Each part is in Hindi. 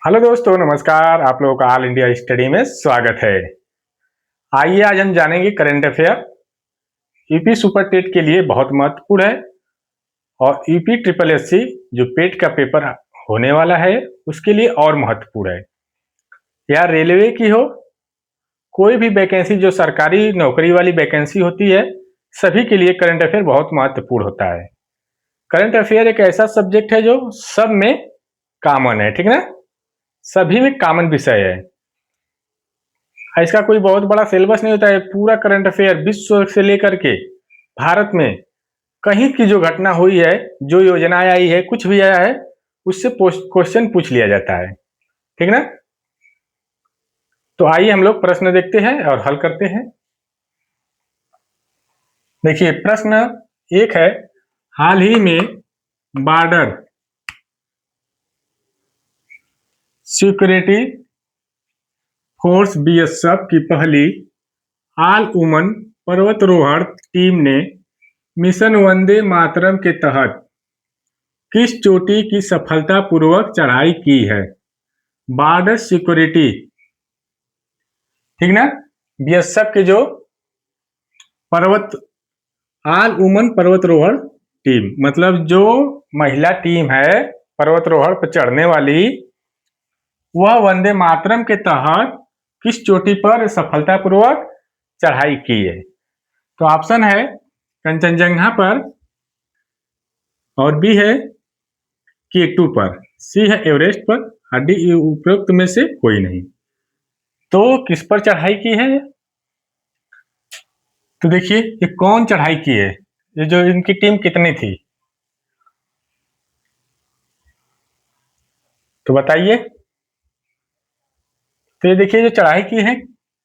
हेलो दोस्तों, नमस्कार। आप लोगों का ऑल इंडिया स्टडी में स्वागत है। आइए आज हम जानेंगे current affair. UP super TET के लिए बहुत महत्वपूर्ण है और यूपी ट्रिपल एससी जो पेट का पेपर होने वाला है उसके लिए और महत्वपूर्ण है। या रेलवे की हो, कोई भी वैकेंसी जो सरकारी नौकरी वाली वैकेंसी होती है, सभी के लिए करंट अफेयर बहुत महत्वपूर्ण होता है। करंट अफेयर एक ऐसा सब्जेक्ट है जो सब में कॉमन है, ठीक ना? सभी में कॉमन विषय है। इसका कोई बहुत बड़ा सिलेबस नहीं होता है। पूरा करंट अफेयर विश्व से लेकर के भारत में कहीं की जो घटना हुई है, जो योजनाएं आई है, कुछ भी आया है, उससे क्वेश्चन पूछ लिया जाता है, ठीक ना? तो आइए हम लोग प्रश्न देखते हैं और हल करते हैं। देखिए, प्रश्न एक है, हाल ही में बॉर्डर सिक्योरिटी फोर्स बीएसएफ की पहली ऑल वुमन पर्वतारोहण टीम ने मिशन वंदे मातरम के तहत किस चोटी की सफलतापूर्वक चढ़ाई की है? बॉर्डर सिक्योरिटी, ठीक ना? बीएसएफ के जो पर्वत ऑल वुमन पर्वतारोहण टीम, मतलब जो महिला टीम है पर्वतारोहण पर चढ़ने वाली, वह वंदे मातरम के तहत किस चोटी पर सफलतापूर्वक चढ़ाई की है? तो ऑप्शन है कंचनजंगा पर, और बी है K2 पर, सी है एवरेस्ट पर, और डी उपरोक्त में से कोई नहीं। तो किस पर चढ़ाई की है? तो देखिए, ये कौन चढ़ाई की है, ये जो इनकी टीम कितनी थी, तो बताइए। तो ये देखिए, जो चढ़ाई की है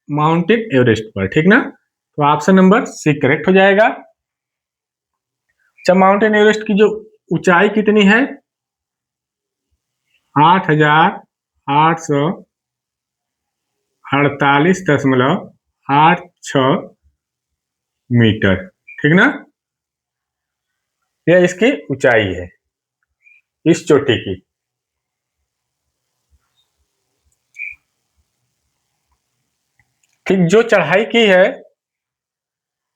माउंटेन एवरेस्ट पर, ठीक ना? तो ऑप्शन नंबर सी करेक्ट हो जाएगा। अच्छा, माउंटेन एवरेस्ट की जो ऊंचाई कितनी है? 8,848.86 मीटर, ठीक ना? यह इसकी ऊंचाई है इस चोटी की। ठीक, जो चढ़ाई की है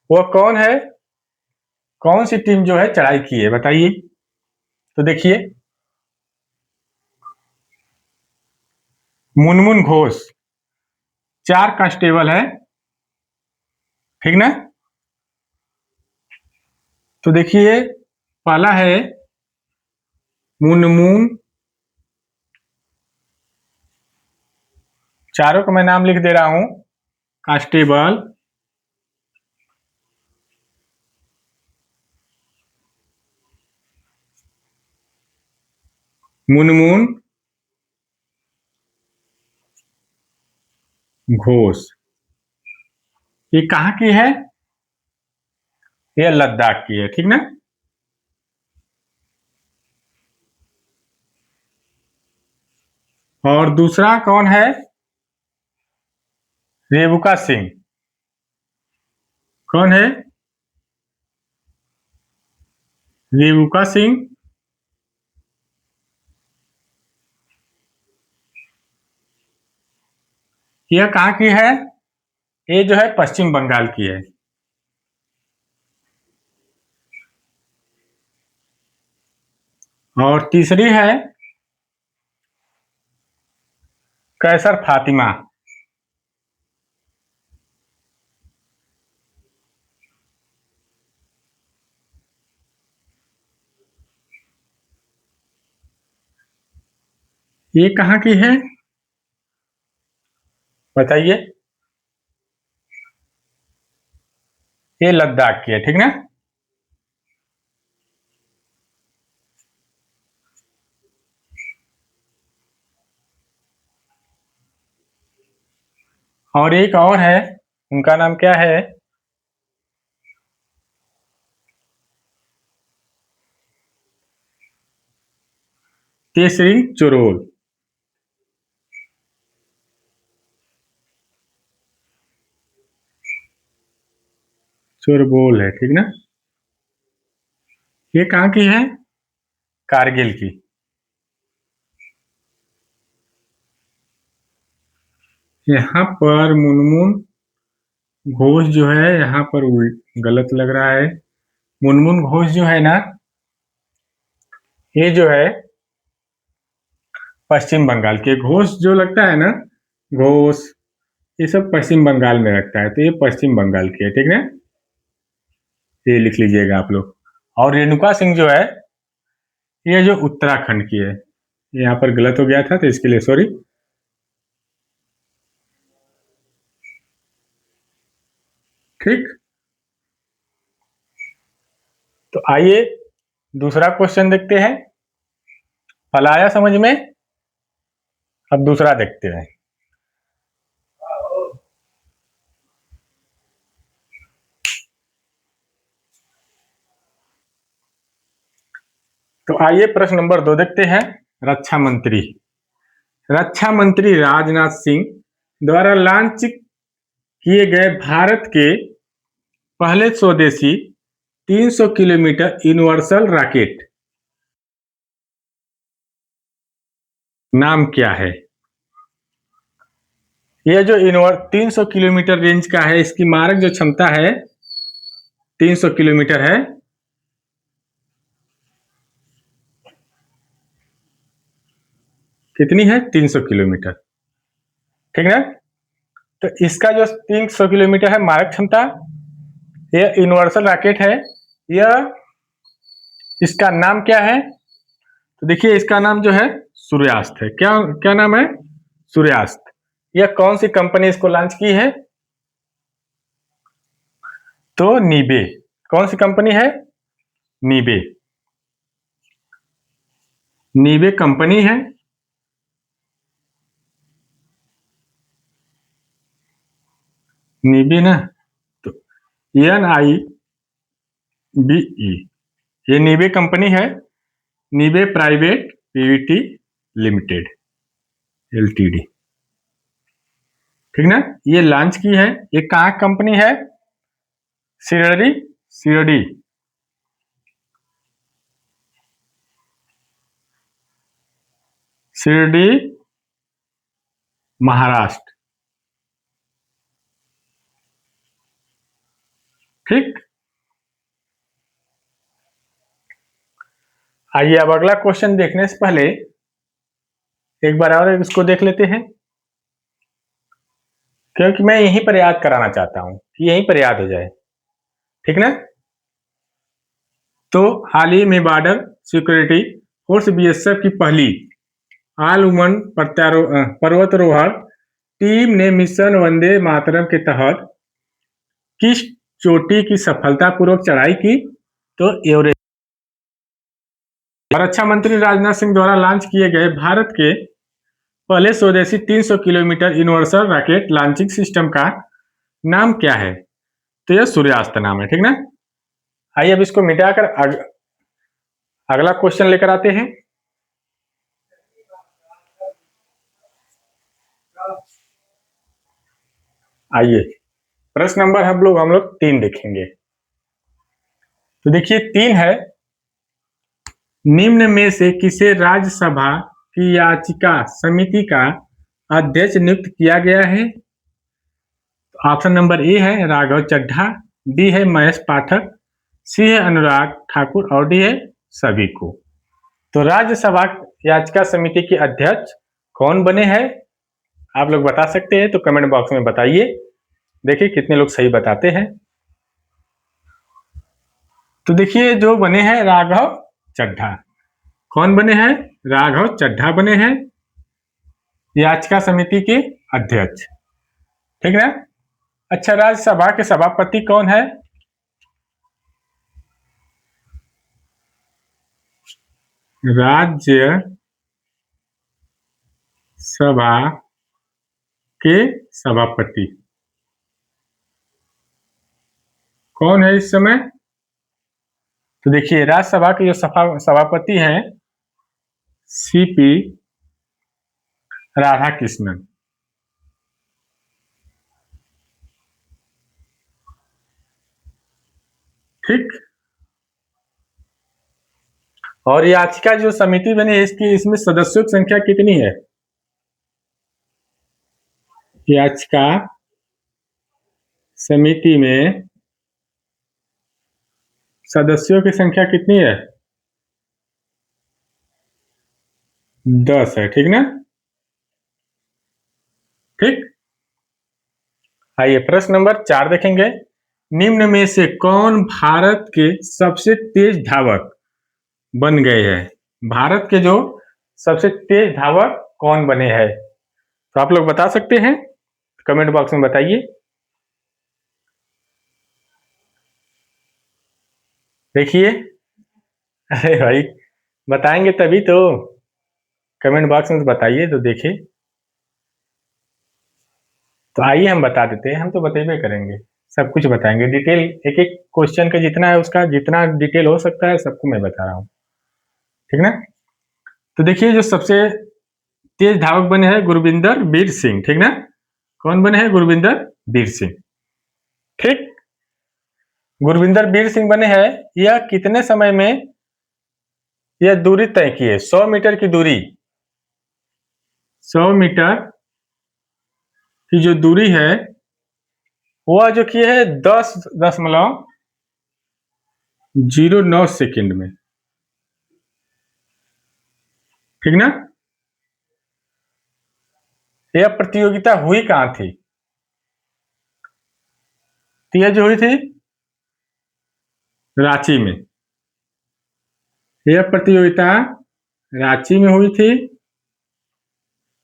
वह कौन है? कौन सी टीम जो है चढ़ाई की है, बताइए। तो देखिए, मुनमुन घोष 4 कांस्टेबल है, ठीक ना? तो देखिए, पहला है मुनमुन, चारों का मैं नाम लिख दे रहा हूं। कांस्टेबल मुनमुन घोष, ये कहाँ की है? ये लद्दाख की है, ठीक ना? और दूसरा कौन है? रेवुका सिंह। कौन है? रेवुका सिंह। यह कहाँ की है? ये जो है पश्चिम बंगाल की है। और तीसरी है कैसर फातिमा। ये कहाँ की है, बताइए। ये लद्दाख की है, ठीक ना? और एक और है, उनका नाम क्या है? तेसरी चुरोल। चोरबोल है, ठीक ना? ये कहाँ की है? कारगिल की। यहाँ पर मुनमुन घोष जो है, यहाँ पर गलत लग रहा है। मुनमुन घोष जो है ना, ये जो है पश्चिम बंगाल के। घोष जो लगता है ना, घोष, ये सब पश्चिम बंगाल में लगता है, तो ये पश्चिम बंगाल की है, ठीक है। ये लिख लीजिएगा आप लोग। और रेणुका सिंह जो है, ये जो उत्तराखंड की है। यहाँ पर गलत हो गया था, तो इसके लिए सॉरी। ठीक, तो आइए दूसरा क्वेश्चन देखते हैं। फल आया समझ में? अब दूसरा देखते हैं। तो आइए प्रश्न नंबर 2 देखते हैं। रक्षा मंत्री राजनाथ सिंह द्वारा लॉन्च किए गए भारत के पहले स्वदेशी 300 किलोमीटर यूनिवर्सल रॉकेट नाम क्या है? यह जो 300 किलोमीटर रेंज का है, इसकी मारक जो क्षमता है 300 किलोमीटर है। कितनी है? 300 किलोमीटर, ठीक है। तो इसका जो 300 किलोमीटर है मारक क्षमता, यह यूनिवर्सल रॉकेट है। यह, इसका नाम क्या है? तो देखिए, इसका नाम जो है सूर्यास्त है। क्या क्या नाम है? सूर्यास्त। यह कौन सी कंपनी इसको लॉन्च की है? तो नीबे। कौन सी कंपनी है? नीबे। नीबे कंपनी है। नीबे ना, तो NIBE, ये नीबे कंपनी है। नीबे प्राइवेट पीवीटी लिमिटेड, LTD, ठीक ना। ये लॉन्च की है। ये कहाँ कंपनी है? शिरडी, शिरडी, शिरडी, महाराष्ट्र, ठीक। आइए अब अगला क्वेश्चन देखने से पहले एक बार और इसको देख लेते हैं, क्योंकि मैं यहीं पर याद कराना चाहता हूं कि यहीं पर याद हो जाए, ठीक ना। तो हाल ही में बॉर्डर सिक्योरिटी फोर्स BSF की पहली ऑल वुमन पर्वतारोहण टीम ने मिशन वंदे मातरम के तहत किस चोटी की सफलतापूर्वक चढ़ाई की? तो एवरेस्ट। रक्षा मंत्री राजनाथ सिंह द्वारा लॉन्च किए गए भारत के पहले स्वदेशी 300 kilometre universal rocket launching system का नाम क्या है? तो यह सूर्यास्त नाम है, ठीक ना। आइए अब इसको मिटाकर अगला क्वेश्चन लेकर आते हैं। आइए प्रश्न नंबर हम लोग 3 देखेंगे। तो देखिए 3 है, निम्न में से किसे राज्यसभा की याचिका समिति का अध्यक्ष नियुक्त किया गया है? तो ऑप्शन नंबर ए है राघव चड्ढा, बी है महेश पाठक, सी है अनुराग ठाकुर और डी है सभी को। तो राज्यसभा याचिका समिति के अध्यक्ष कौन बने हैं? आप लोग बता सकते हैं, तो कमेंट बॉक्स में बताइए। देखिए कितने लोग सही बताते हैं। तो देखिए जो बने हैं राघव चड्ढा। कौन बने हैं? राघव चड्ढा बने हैं याचिका समिति के अध्यक्ष, ठीक है। अच्छा, राज्यसभा के सभापति कौन है? राज्य सभा के सभापति कौन है इस समय? तो देखिए राज्यसभा के जो सभापति हैं CP राधाकृष्णन, ठीक। और याचिका जो समिति बनी है इसकी, इसमें सदस्यों की संख्या कितनी है? याचिका समिति में सदस्यों की संख्या कितनी है? 10 है, ठीक ना? ठीक। आइए प्रश्न नंबर 4 देखेंगे। निम्न में से कौन भारत के सबसे तेज धावक बन गए हैं? भारत के जो सबसे तेज धावक कौन बने हैं? तो आप लोग बता सकते हैं, कमेंट बॉक्स में बताइए। देखिए, अरे भाई बताएंगे तभी तो, कमेंट बॉक्स में तो बताइए तो देखिए। तो आइए हम बता देते हैं, हम तो बतेबे करेंगे, सब कुछ बताएंगे डिटेल, एक एक क्वेश्चन का जितना है उसका जितना डिटेल हो सकता है सबको मैं बता रहा हूँ, ठीक ना? तो देखिए जो सबसे तेज धावक बने हैं गुरविंदर वीर सिंह, ठीक ना? कौन बने हैं? गुरविंदर वीर सिंह, ठीक। गुरविंदर वीर सिंह बने हैं। यह कितने समय में यह दूरी तय की है? 100 मीटर की दूरी, 100 मीटर की जो दूरी है वह जो की है 10.09 सेकंड में, ठीक ना? यह प्रतियोगिता हुई कहां थी? तो यह जो हुई थी रांची में, यह प्रतियोगिता रांची में हुई थी,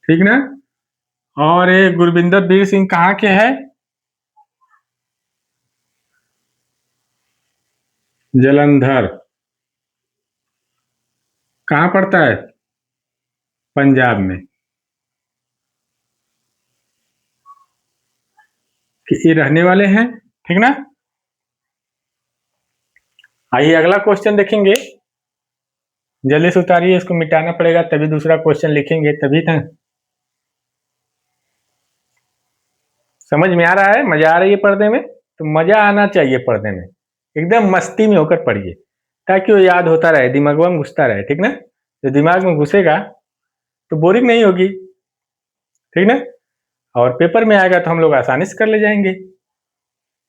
ठीक ना? और ये गुरविंदर वीर सिंह कहाँ के हैं? जलंधर। कहाँ पड़ता है? पंजाब में। कि ये रहने वाले हैं, ठीक ना? आइए अगला क्वेश्चन देखेंगे। जल्दी से उतारिए, इसको मिटाना पड़ेगा तभी दूसरा क्वेश्चन लिखेंगे, तभी ना। समझ में आ रहा है? मजा आ रही है पढ़ने में? तो मजा आना चाहिए पढ़ने में, एकदम मस्ती में होकर पढ़िए ताकि वो याद होता रहे, दिमाग में घुसता रहे, ठीक ना? जो दिमाग में घुसेगा तो बोरिंग नहीं होगी, ठीक ना? और पेपर में आएगा तो हम लोग आसानी से कर ले जाएंगे,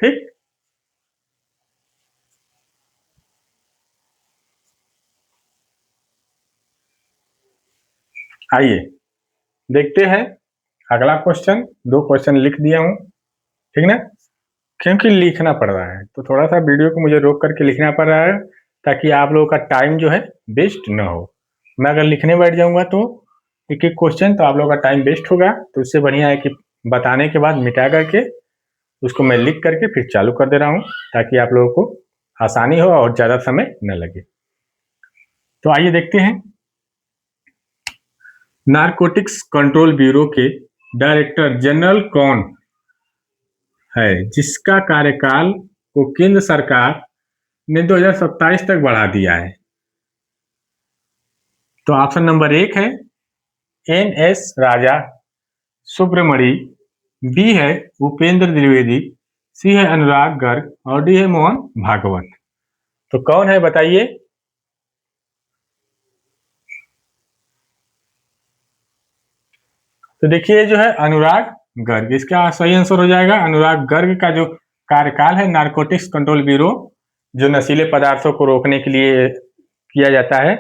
ठीक। आइए देखते हैं अगला क्वेश्चन। 2 क्वेश्चन लिख दिया हूं, ठीक ना? क्योंकि लिखना पड़ रहा है तो थोड़ा सा वीडियो को मुझे रोक करके लिखना पड़ रहा है ताकि आप लोगों का टाइम जो है वेस्ट ना हो। मैं अगर लिखने बैठ जाऊंगा तो एक एक क्वेश्चन तो आप लोगों का टाइम वेस्ट होगा, तो इससे बढ़िया है कि बताने के बाद मिटा करके उसको मैं लिख करके फिर चालू कर दे रहा हूँ ताकि आप लोगों को आसानी हो और ज़्यादा समय न लगे। तो आइए देखते हैं। नारकोटिक्स कंट्रोल ब्यूरो के डायरेक्टर जनरल कौन है जिसका कार्यकाल को केंद्र सरकार ने 2027 तक बढ़ा दिया है? तो ऑप्शन नंबर 1 है NS राजा सुब्रमणी, बी है उपेंद्र द्विवेदी, सी है अनुराग गर्ग और डी है मोहन भागवत। तो कौन है बताइए? तो देखिए जो है अनुराग गर्ग, इसका सही आंसर हो जाएगा। अनुराग गर्ग का जो कार्यकाल है नारकोटिक्स कंट्रोल ब्यूरो, जो नशीले पदार्थों को रोकने के लिए किया जाता है,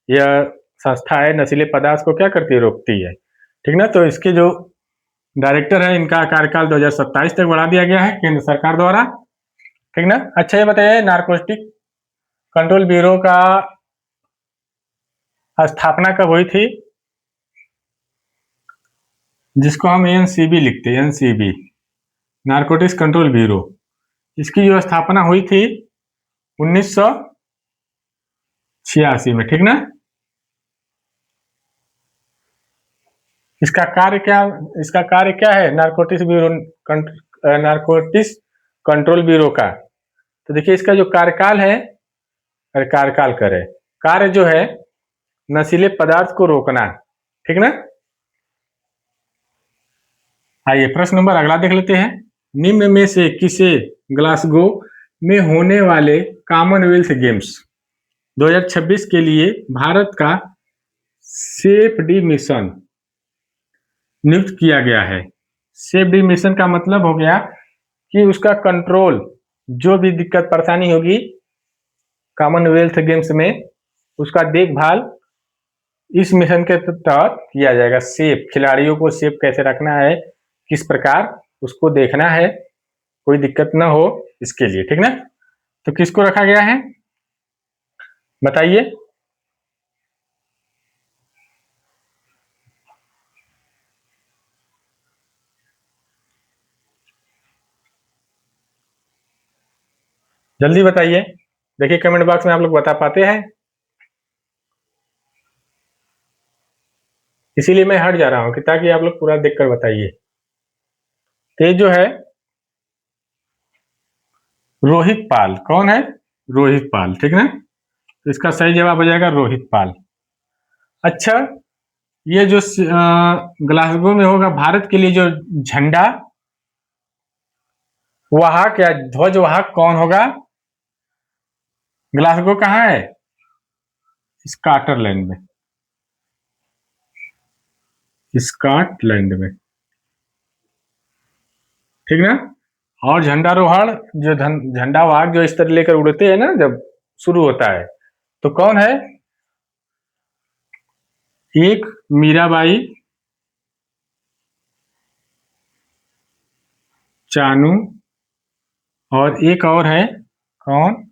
यह संस्था है नशीले पदार्थ को क्या करती है? रोकती है, ठीक ना? तो इसके जो डायरेक्टर है इनका कार्यकाल 2027 तक बढ़ा दिया गया है केंद्र सरकार द्वारा, ठीक ना? अच्छा ये बताइए नारकोटिक कंट्रोल ब्यूरो का स्थापना कब हुई थी? जिसको हम एनसीबी लिखते हैं, एनसीबी नारकोटिक्स कंट्रोल ब्यूरो, इसकी जो स्थापना हुई थी 1986 में, ठीक ना? इसका कार्य क्या है नारकोटिक्स कंट्रोल ब्यूरो का? तो देखिए इसका जो कार्यकाल है, कार्यकाल करे कार्य जो है नशीले पदार्थ को रोकना, ठीक ना? आइए प्रश्न नंबर अगला देख लेते हैं। निम्न में से किसे ग्लासगो में होने वाले कॉमनवेल्थ गेम्स 2026 के लिए भारत का सेफ डी मिशन नियुक्त किया गया है? सेफ्ड मिशन का मतलब हो गया कि उसका कंट्रोल, जो भी दिक्कत परेशानी होगी कॉमनवेल्थ गेम्स में, उसका देखभाल इस मिशन के तहत किया जाएगा। सेफ, खिलाड़ियों को सेफ कैसे रखना है, किस प्रकार उसको देखना है, कोई दिक्कत ना हो इसके लिए, ठीक ना। तो किसको रखा गया है बताइए। जल्दी बताइए, देखिए कमेंट बॉक्स में आप लोग बता पाते हैं, इसीलिए मैं हट जा रहा हूं कि ताकि आप लोग पूरा देखकर बताइए। तो ये जो है रोहित पाल, कौन है? रोहित पाल, ठीक ना। तो इसका सही जवाब हो जाएगा रोहित पाल। अच्छा, ये जो ग्लासगो में होगा भारत के लिए जो झंडा वाहक या ध्वज वाहक कौन होगा? ग्लासगो कहाँ है? स्कॉटलैंड में, स्कॉटलैंड में, ठीक ना। और झंडारोहण जो झंडा वाहक जो इस तरह लेकर उड़ते हैं ना जब शुरू होता है, तो कौन है? एक मीराबाई चानू, और एक और है, कौन?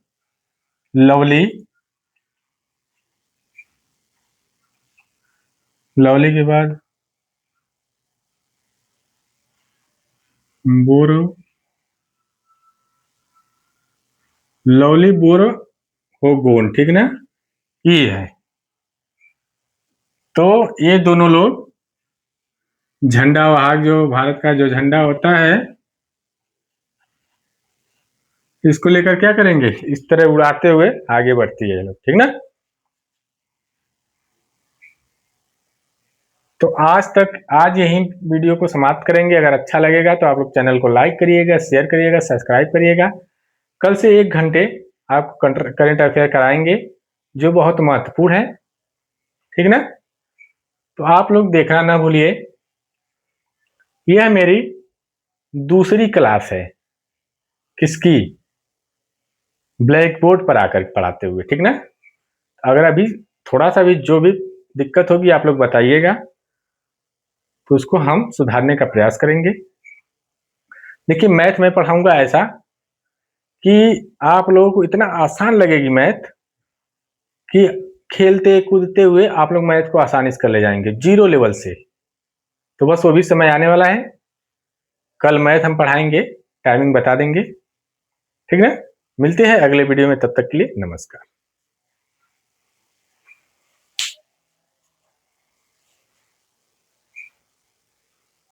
लवली। लवली के बाद बोरो, लवली बोरो हो गोन, ठीक ना, ये है। तो ये दोनों लोग झंडा वाहक, जो भारत का जो झंडा होता है, इसको लेकर क्या करेंगे? इस तरह उड़ाते हुए आगे बढ़ती है लोग, ठीक ना। तो आज यही वीडियो को समाप्त करेंगे। अगर अच्छा लगेगा तो आप लोग चैनल को लाइक करिएगा, शेयर करिएगा, सब्सक्राइब करिएगा। कल से 1 घंटे आपको करंट अफेयर कराएंगे जो बहुत महत्वपूर्ण है, ठीक ना। तो आप लोग देखना ना भूलिए। यह मेरी दूसरी क्लास है, किसकी? ब्लैक बोर्ड पर आकर पढ़ाते हुए, ठीक ना। अगर अभी थोड़ा सा भी जो भी दिक्कत होगी आप लोग बताइएगा, तो उसको हम सुधारने का प्रयास करेंगे। देखिए मैथ में पढ़ाऊंगा ऐसा कि आप लोगों को इतना आसान लगेगी मैथ कि खेलते कूदते हुए आप लोग मैथ को आसानी से कर ले जाएंगे, जीरो लेवल से। तो बस वो भी समय आने वाला है, कल मैथ हम पढ़ाएंगे, टाइमिंग बता देंगे, ठीक है। मिलते हैं अगले वीडियो में, तब तक के लिए नमस्कार।